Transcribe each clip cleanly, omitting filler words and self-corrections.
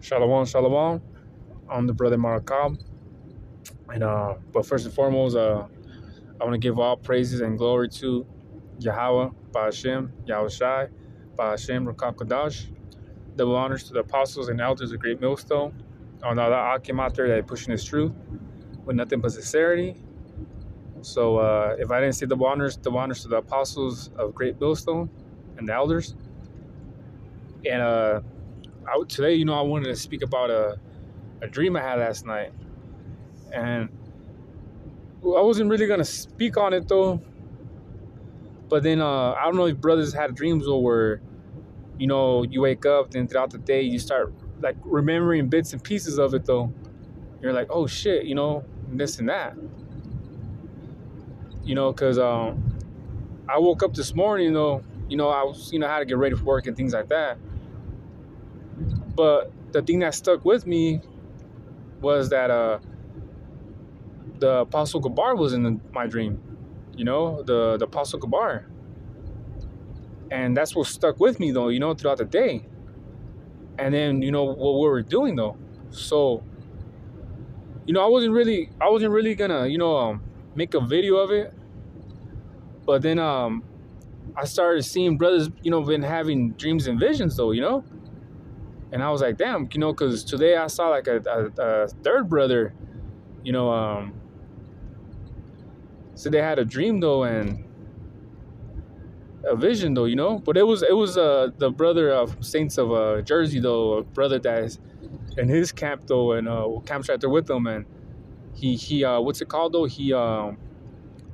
Shalom, shalom. I'm the brother Marakab, and but first and foremost, I want to give all praises and glory to Yahweh, Ba'ashem, Yahweh Shai, Ba'ashem, Rakakadash. Double honors to the apostles and elders of Great Millstone, on all the Akim out there that are pushing this truth with nothing but sincerity. So if I didn't say double honors to the apostles of Great Millstone and the elders. And today, I wanted to speak about a dream I had last night. And I wasn't really gonna speak on it though, but then I don't know if brothers had dreams or where you wake up, then throughout the day you start like remembering bits and pieces of it though. You're like, oh shit, this and that, because I woke up this morning though, I was how to get ready for work and things like that. But the thing that stuck with me was that the Apostle Gabar was in my dream. The Apostle Gabar. And that's what stuck with me though, throughout the day. And then, what we were doing though. So, I wasn't really gonna, make a video of it. But then I started seeing brothers, been having dreams and visions though, And I was like, damn, because today I saw like a third brother, so they had a dream though and a vision though, but it was the brother of Saints of Jersey though, a brother that's in his camp though, and camps right there with them, and he what's it called though? He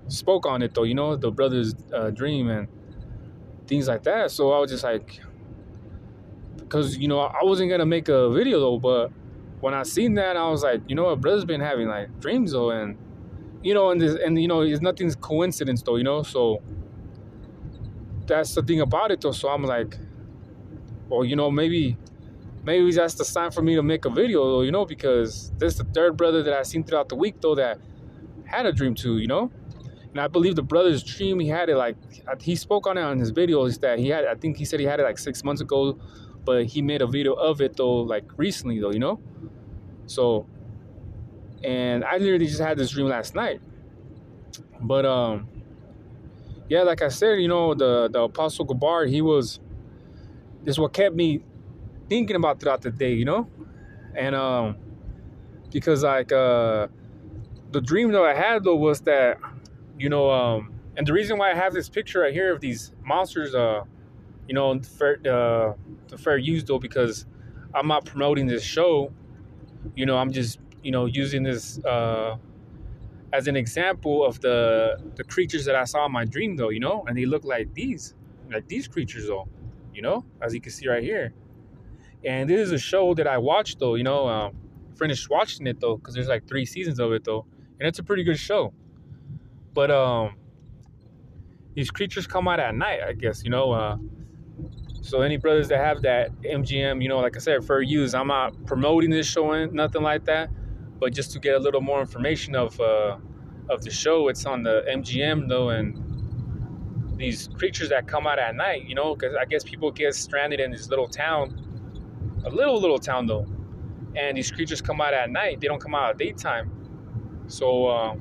spoke on it though, the brother's dream and things like that. So I was just like, because I wasn't gonna make a video though, but when I seen that, I was like, a brother's been having like dreams though, and it's nothing's coincidence though, so that's the thing about it though. So I'm like, well, maybe that's the sign for me to make a video though, because this is the third brother that I seen throughout the week though that had a dream too, and I believe the brother's dream, he had it like, he spoke on it on his videos that I think he said he had it like 6 months ago, but he made a video of it though like recently though, so, and I literally just had this dream last night. But yeah, like I said, the Apostle Gabar, this is what kept me thinking about throughout the day, and because like the dream that I had though was that, and the reason why I have this picture right here of these monsters, the fair use though, because I'm not promoting this show, I'm just using this as an example of the creatures that I saw in my dream though, and they look like these creatures though, as you can see right here. And this is a show that I watched though, finished watching it though, because there's like 3 seasons of it though, and it's a pretty good show. But these creatures come out at night, I guess, so any brothers that have that MGM, like I said, fair use, I'm not promoting this show and nothing like that, but just to get a little more information of the show. It's on the MGM though, and these creatures that come out at night, because I guess people get stranded in this little town, a little town though, and these creatures come out at night. They don't come out at daytime. So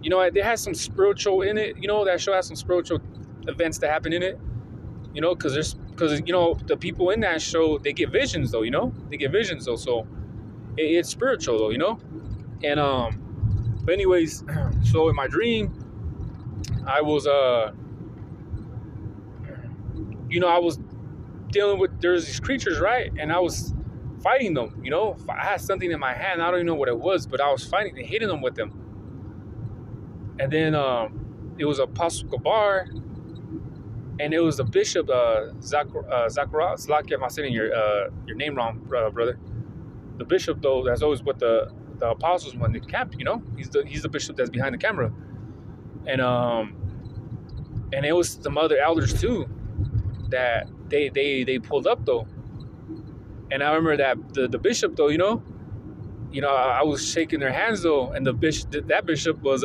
it has some spiritual in it. That show has some spiritual events that happen in it. Because the people in that show, they get visions though. They get visions though. So it's spiritual though. And but anyways, so in my dream, I was I was dealing with, there's these creatures, right? And I was fighting them, I had something in my hand, I don't even know what it was, but I was fighting and hitting them with them. And then it was Apostle Gabar, and it was the bishop, Zachariah. Am I saying your name wrong, brother? The bishop though, that's always with the apostles when they camp, he's the bishop that's behind the camera. And it was some other elders too that they pulled up though. And I remember that the bishop though, I was shaking their hands though, and that bishop was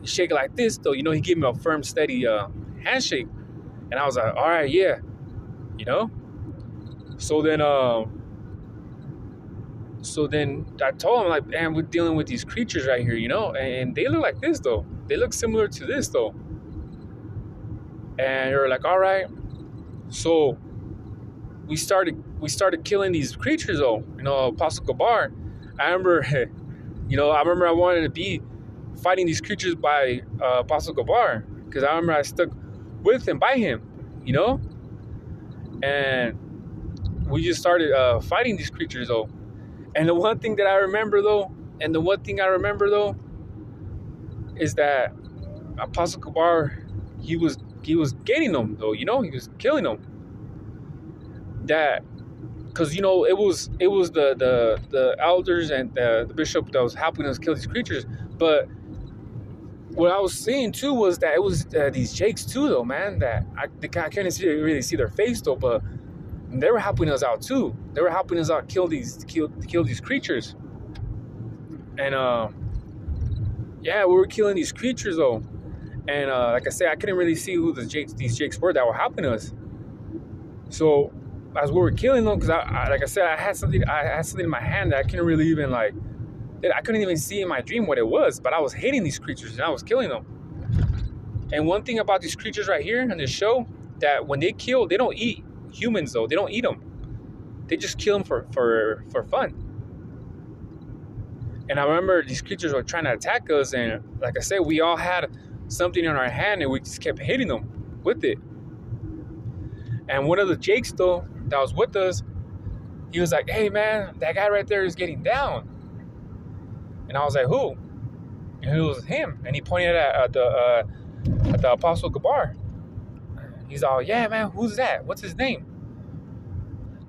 shaking like this though, he gave me a firm, steady handshake, and I was like, all right, yeah, So then So then I told him, like, man, we're dealing with these creatures right here, you know, and they look like this though. They look similar to this though. And they were like, all right. So we started killing these creatures though. You know, Apostle Gabar. I remember, I wanted to be fighting these creatures by Apostle Gabar, because I remember I stuck with him, by him, you know, and we just started fighting these creatures though. And the one thing I remember though is that Apostle Gabar, he was getting them though, you know, he was killing them. That, because you know, it was the elders and the bishop that was helping us kill these creatures. But what I was seeing too was that it was these jakes too though, man, that I couldn't really see their face though, but they were helping us out too. They were helping us out kill these creatures. And yeah, we were killing these creatures though. And like I said, I couldn't really see who these jakes were that were helping us. So as we were killing them, because like I said, I had something in my hand that I couldn't really even I couldn't even see in my dream what it was, but I was hitting these creatures and I was killing them. And one thing about these creatures right here in this show, that when they kill, they don't eat humans though. They don't eat them. They just kill them for fun. And I remember these creatures were trying to attack us, and like I said, we all had something in our hand and we just kept hitting them with it. And one of the jakes though that was with us, he was like, hey man, that guy right there is getting down. And I was like, who? And it was him. And he pointed at the Apostle Gabar. He's all, yeah man, who's that? What's his name?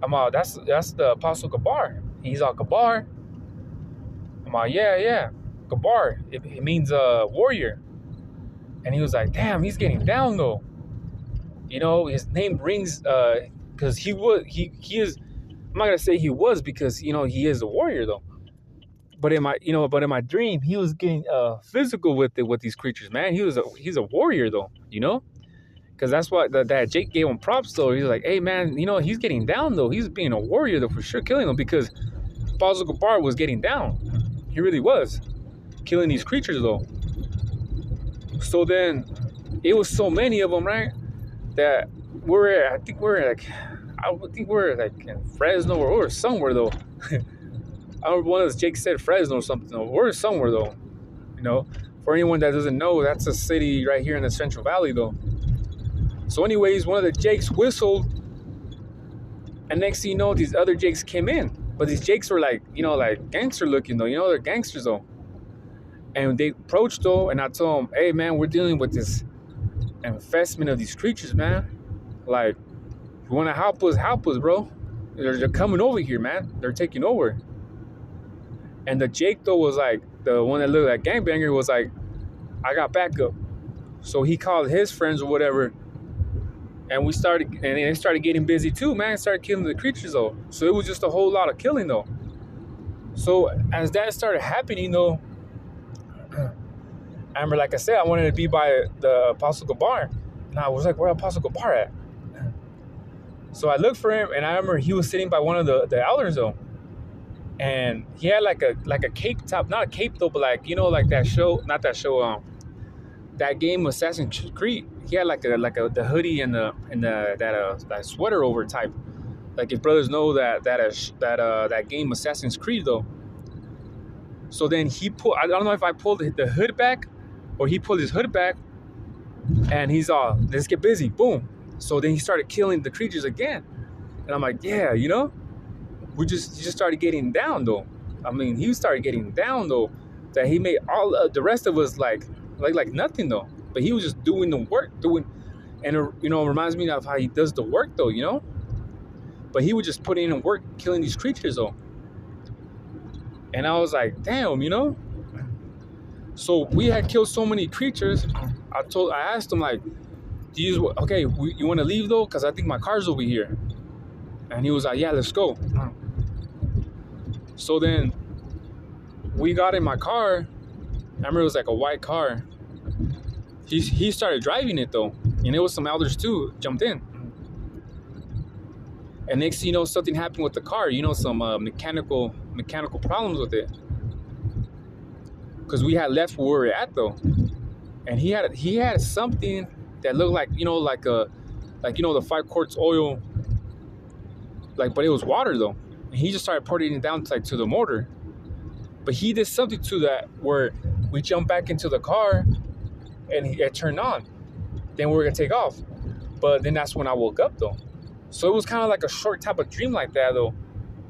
I'm all, that's the Apostle Gabar. He's all, Gabar? I'm all, yeah, Gabar. It means warrior. And he was like, damn, he's getting down though. You know, his name rings, because he is, I'm not gonna say he was, because you know he is a warrior though. But in my dream, he was getting physical with these creatures, man. He's a warrior though, you know, because that's what that Jake gave him props though. He's like, hey man, you know, he's getting down though. He's being a warrior though for sure, killing them, because Apostle Gabar was getting down. He really was killing these creatures though. So then it was so many of them, right? That I think we're like in Fresno or somewhere though. I remember one of those Jake said Fresno or something though. We're somewhere though. You know, for anyone that doesn't know, that's a city right here in the Central Valley though. So anyways, one of the Jakes whistled, and next thing you know, these other Jakes came in. But these Jakes were like, you know, like gangster looking though. You know, they're gangsters though. And they approached though, and I told them, hey man, we're dealing with this infestment of these creatures, man. Like, if you want to help us, bro. They're coming over here, man. They're taking over. And the Jake though was like, the one that looked like gangbanger was like, I got backup. So he called his friends or whatever, and they started getting busy too, man. Started killing the creatures though. So it was just a whole lot of killing though. So as that started happening though, I remember, like I said, I wanted to be by the Apostle Gabar. And I was like, where Apostle Gabar at? So I looked for him, and I remember he was sitting by one of the elders though. And he had like a cape top, not a cape though, but like, you know, like that game Assassin's Creed. He had like the hoodie and that sweater over type. Like, if brothers know that game Assassin's Creed though. So then I don't know if I pulled the hood back or he pulled his hood back, and he's all, let's get busy, boom. So then he started killing the creatures again. And I'm like, yeah, you know, he just started getting down though. I mean, he started getting down though, that he made all the rest of us like nothing though. But he was just doing the work, and you know, it reminds me of how he does the work though, you know. But he would just put in work killing these creatures though. And I was like, damn, you know. So we had killed so many creatures. I asked him like, you want to leave though? Because I think my car's over here. And he was like, yeah, let's go. So then we got in my car. I remember it was like a white car. He started driving it though. And it was some elders too, jumped in. And next thing you know, something happened with the car. You know, some mechanical mechanical problems with it, because we had left where we were at though, and he had something that looked like, the 5 quarts oil, like, but it was water though, and he just started pouring it down to the motor. But he did something to that where we jumped back into the car and it turned on. Then we were gonna take off, but then that's when I woke up though. So it was kind of like a short type of dream like that though,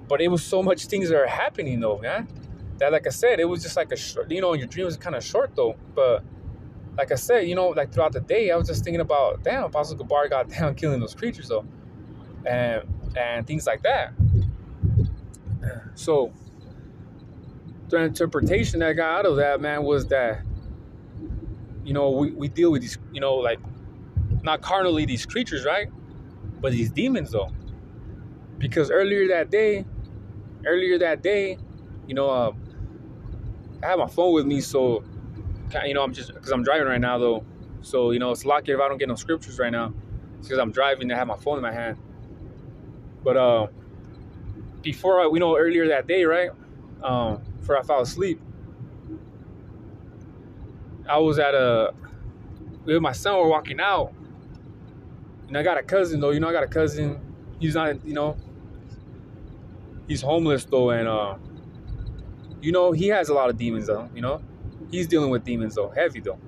but it was so much things that are happening though, man, that, like I said, it was just like a short, your dream was kind of short though. But like I said, like throughout the day, I was just thinking about, damn, Apostle Gabar got down killing those creatures though, and things like that. So the interpretation that I got out of that, man, was that, we deal with these, like, not carnally these creatures, right? But these demons though. Because earlier that day, I have my phone with me, so, I'm just, because I'm driving right now though. So, it's lucky if I don't get no scriptures right now. It's because I'm driving and I have my phone in my hand. But before, earlier that day, right? Before I fell asleep, I was with my son, we're walking out. And I got a cousin though, I got a cousin. He's not, he's homeless though, and he has a lot of demons though, He's dealing with demons though, heavy though.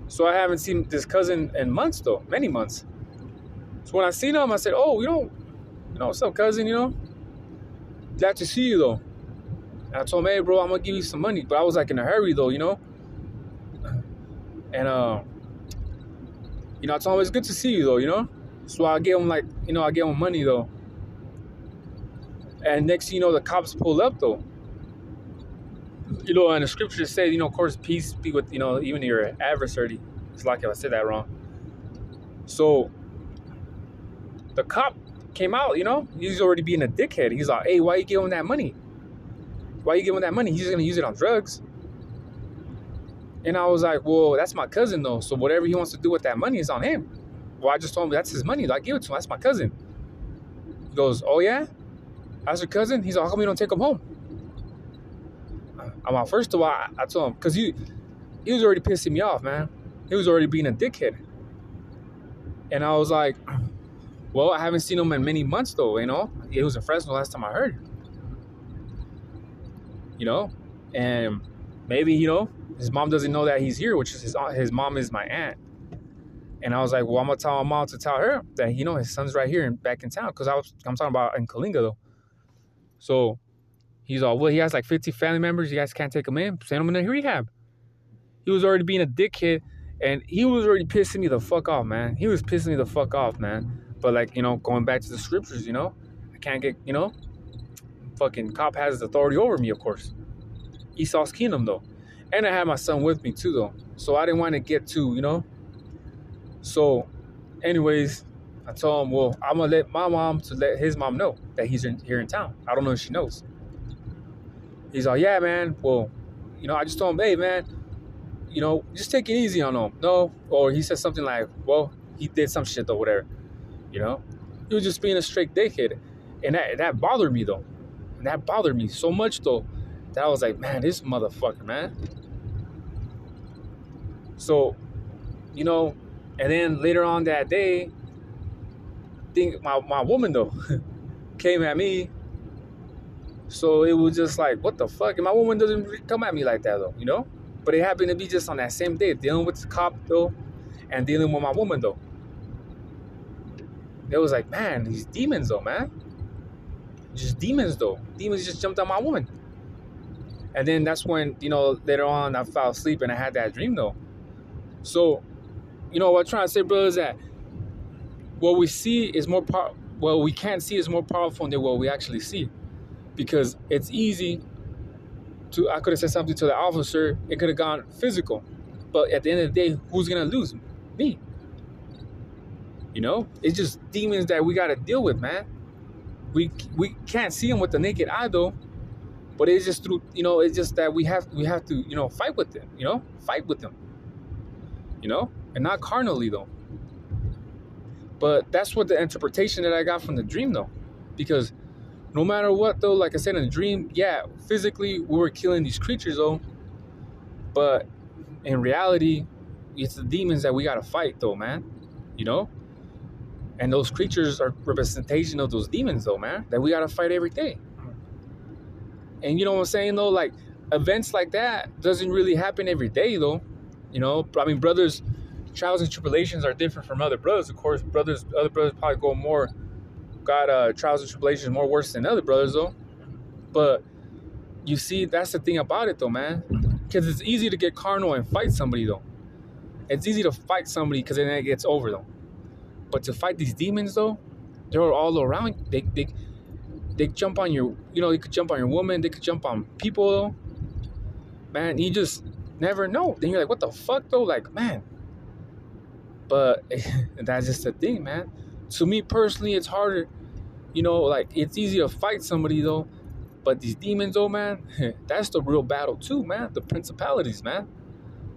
So I haven't seen this cousin in months though, many months. So when I seen him, I said, oh, what's up, cousin, glad to see you though. And I told him, hey bro, I'm gonna give you some money. But I was like in a hurry though, And I told him it's good to see you though, So I gave him I gave him money though. And next thing you know, the cops pulled up though. And the scriptures say, of course, peace be with, even your adversary. It's like if I said that wrong. So the cop came out, he's already being a dickhead. He's like, hey, why you give him that money? Why you give him that money? He's gonna use it on drugs. And I was like, well, that's my cousin though. So whatever he wants to do with that money is on him. Well, I just told him that's his money. I give it to him. That's my cousin. He goes, oh yeah? That's your cousin? He's like, how come you don't take him home? I'm like, first of all, I told him, because he was already pissing me off, man. He was already being a dickhead. And I was like, well, I haven't seen him in many months though, He was in Fresno last time I heard. And maybe, his mom doesn't know that he's here, which is his mom is my aunt. And I was like, well, I'm going to tell my mom to tell her that, his son's right here and back in town. Because I'm talking about in Kalinga, though. So he's all, well, he has like 50 family members. You guys can't take him in. Send him in a rehab. He was already being a dickhead. And he was already pissing me the fuck off, man. He was pissing me the fuck off, man. But like, going back to the scriptures, I can't get, fucking cop has authority over me, of course. Esau's kingdom, though. And I had my son with me, too, though. So I didn't want to get too, So, anyways, I told him, well, I'm going to let my mom to let his mom know that he's here in town. I don't know if she knows. He's like, yeah, man. Well, I just told him, hey, man, just take it easy on him. No. Or he said something like, well, he did some shit, though, whatever. He was just being a straight dickhead. And that bothered me, though. And that bothered me so much, though, that I was like, man, this motherfucker, man. So, and then later on that day, my woman, though, came at me. So it was just like, what the fuck? And my woman doesn't really come at me like that, though, But it happened to be just on that same day, dealing with the cop, though, and dealing with my woman, though. It was like, man, these demons, though, man. Just demons, though. Demons just jumped on my woman. And then that's when, later on I fell asleep and I had that dream, though. So, what I'm trying to say, brother, is that what we see is what we can't see is more powerful than what we actually see. Because it's easy I could have said something to the officer, it could have gone physical. But at the end of the day, who's going to lose? Me. It's just demons that we got to deal with, man. We can't see them with the naked eye, though. But it's just through, it's just that we have to, fight with them, fight with them, and not carnally, though. But that's what the interpretation that I got from the dream, though, because No matter what though, like I said in the dream, yeah, physically we were killing these creatures though, but in reality, it's the demons that we gotta fight though, man. You know? And those creatures are representation of those demons though, man, that we gotta fight every day. And you know what I'm saying though? Like events like that doesn't really happen every day though. You know, I mean brothers, trials and tribulations are different from other brothers. Of course, other brothers probably got trials and tribulations more worse than other brothers though. But you see, that's the thing about it though, man. Because it's easy to get carnal and fight somebody though. It's easy to fight somebody because then it gets over though. But to fight these demons though, they're all around. They jump on your, you know, they could jump on your woman. They could jump on people though. Man, you just never know. Then you're like, what the fuck though? Like, man. But that's just the thing, man. To me personally, it's harder. You know, like it's easy to fight somebody though. But these demons, though, man, that's the real battle too, man. The principalities, man.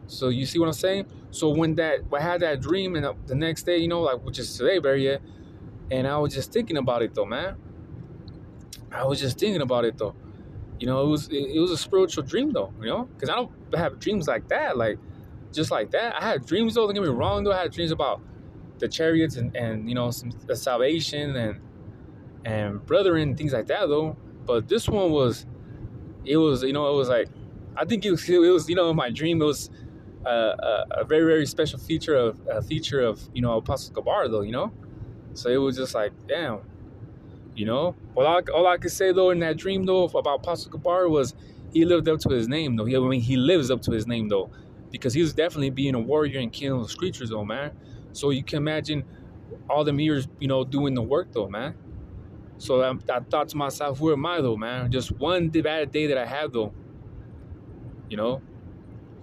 So you see what I'm saying? So when I had that dream, and the next day, you know, like which is today, very yet, and I was just thinking about it, though, man. I was just thinking about it, though. You know, it was a spiritual dream, though. You know, because I don't have dreams like that, like just like that. I had dreams, though. Don't get me wrong, though. I had dreams about the chariots and you know the salvation and brethren, things like that, though. But this one was. It was, you know, it was like, I think it was, you know, in my dream, it was a very, very special feature of, you know, Apostle Escobar, though, you know? So it was just like, damn, you know? All I could say, though, in that dream, though, about Apostle Escobar was he lived up to his name, though. He lives up to his name, though, because he was definitely being a warrior and killing those creatures, though, man. So you can imagine all them years, you know, doing the work, though, man. So I thought to myself, who am I though, man? Just one bad day that I had though, you know.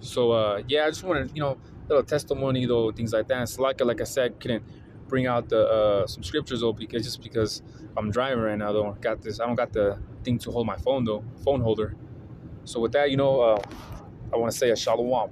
So yeah, I just wanted, you know, little testimony though, things like that. And Salaka, like I said, couldn't bring out the some scriptures though because I'm driving right now though. I don't got the thing to hold my phone though, phone holder. So with that, you know, I want to say a shalom.